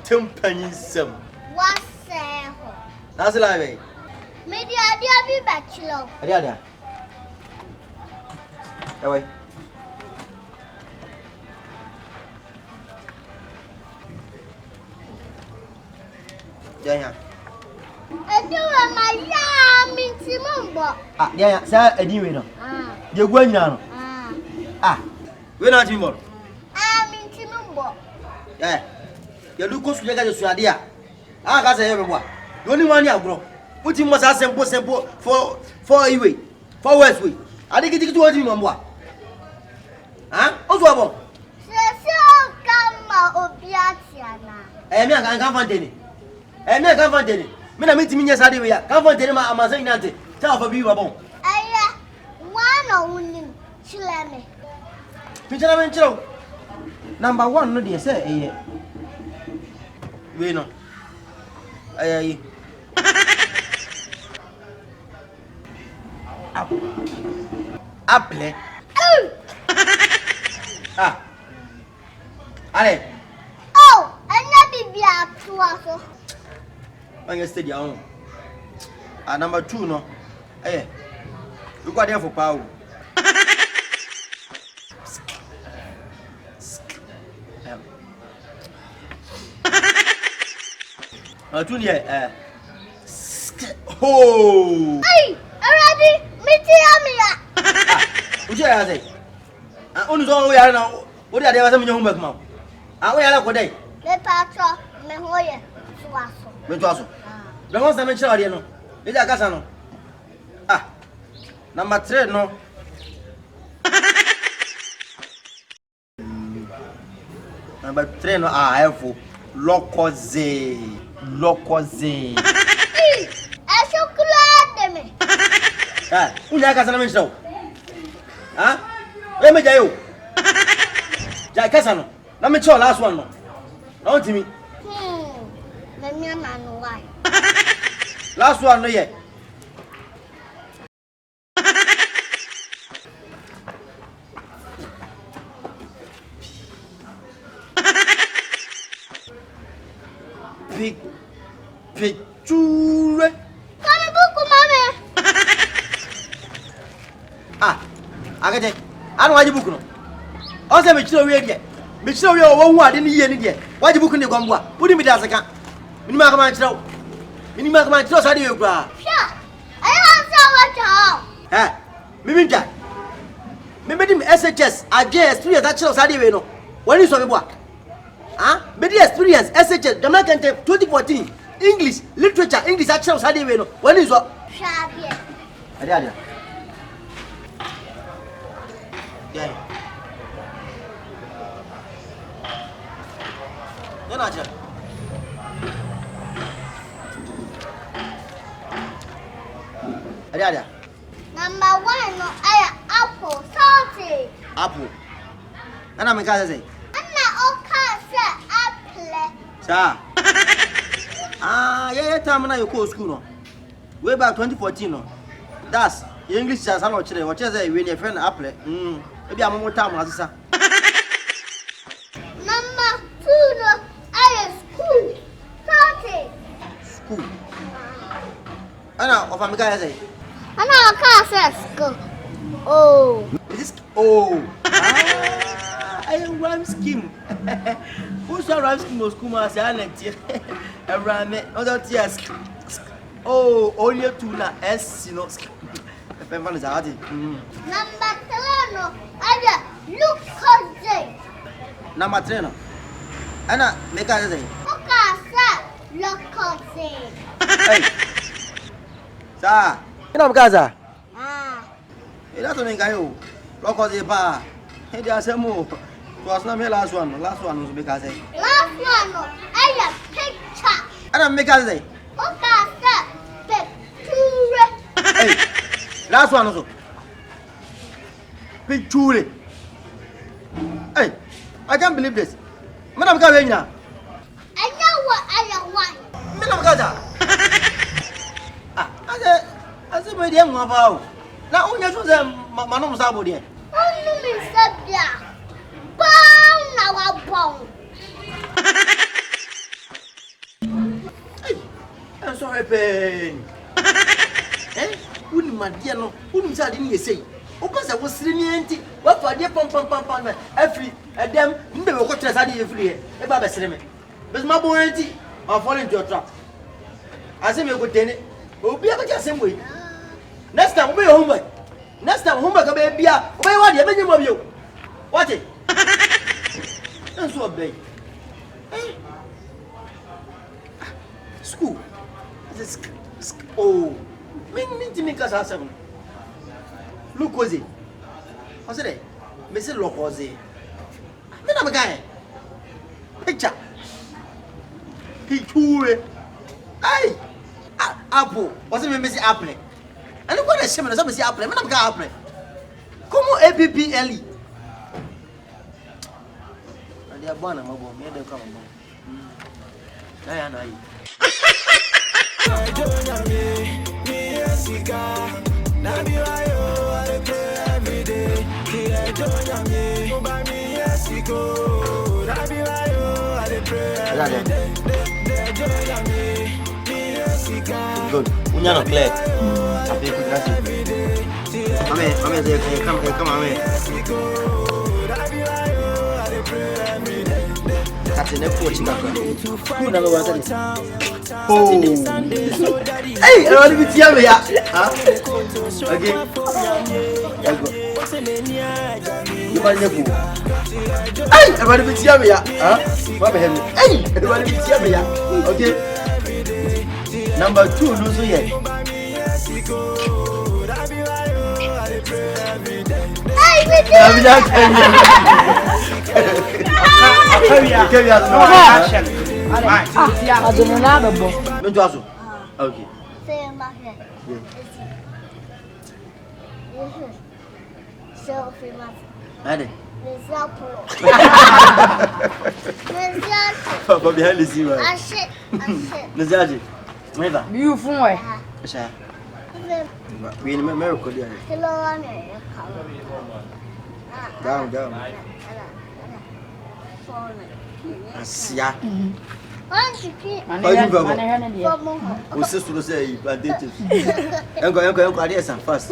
AKETE MP3NINS3M. What's that? That's the live. Maybe I be bachelor. Ada. Away. Jaya. Edu my mintimumbo. Ah, jaya. Sa anyway no. Je gwa nyina no. We na timbo. Mintimumbo. You do go to the guy to idea. I got everyone. The only one here, bro. Put him was a simple for away. For west way. I think it to what him on what? Huh? Also, Come Obiatiana. I can't find any. I can't find any. Men are meeting me yesterday. I can't find any. I'm saying nothing. Tell for people. One only. Chilame. Picture number one, no, dear, say, we know. Aye. Apple. Allez. Oh, and be a two. When you stay down. Number two, no. Hey, you got there for power. Tunia, oh, hey, already, Mitiamia. Which I say, only all we are now. What are there some young back mouth? We are like day. The patro, Mehoya, Suaso. The ones I mentioned, you know, it's a casano. Number three, no. Number three, no, I have Lokoze. A chocolate me. Unya casa na mention. Let me tell you. Jai casa no. Let me show last one no. Don't me. Let me know why. Last one no yet. Picture. Come book, mommy. AKETE. I don't want you book no. Also, me show you here. Me show you one who didn't hear it. Why you book in the Gambua? Put him in as a can. Minima come and show. Minima come and show. How do you cry? Sure. I have so much. Miminja. Me made him SHS. I get experience that shows how do you know. When you saw me what? Made the experience SHS. Jamaican 2014. English literature. English that shows how do you know. When you saw? Shabby. Ada. Yeah. Yana aja. Ada. Number one, no, I apple salty. Apple. Nana me kasa say. Anna oka say apple. Sa. Yeah, time na you go school no. Way back 2014 no. That's English as I know chire. What you say when your friend apple. Maybe I'm more time as sa. Number two, no, I school salty. School. Ana of am kasa say. Anna oka say school. Oh. This I rhyme scheme. Who's a rhyme scheme of school? I say, I rhyme it. Other tears. Oh, only tuna S, you know. The pen is hard. Number three, no, I look cousin. Number three, no. Anna, make us say. Oka say look cousin. Hey, sir. You know, Gaza. It doesn't make you look at the bar. Hey, there's a move. Was not my last one. Last one was because last one, no, I have picture. I don't make us say. Oka say picture. Hey, last one also. Picture. Hey, I can't believe this. Madam Gavina. I know what I want. Madam Gaza. I said, my dear Mavao. Now, only to them, Manon Sabo, dear. Only me said that. Bound now, bound. so happen. Eh? Uni madia no, uni sa di ni yesei. O pasa wo sire ni enti, wa fa de pam afri, edem, mbe we ko tere sa di efri e. E ba be sire me. Bes ma bo enti, I fall into your trap. I say me go tene. Obi aba ja same way. Next time we homework. Next time homework ka be bia, o be wa de be nyimo bio. What it? Nso obey. Eh? School. This oh. Me casa asem. Look ozi. O se de. Me se look ozi. Me na me guy. Picture. Picture. Ai. Apple. O se me se apple. Ani kwa na sheme na se me se apple. Me na me guy apple. Como APPLE. Ali abana mabo. Me de kama mabo. Aya na yi. Good. Unyano clear. Come, oh. Hey, I want to be here. Huh? Okay. You want to go? Hey, I want to be here. Huh? What the hell? Hey, I want to be here. Okay. Number 2, no so yet. Okay. Papa behind the scene. You from where? We in America. Down. Asia. Who says to say, but did you? Uncle, fast.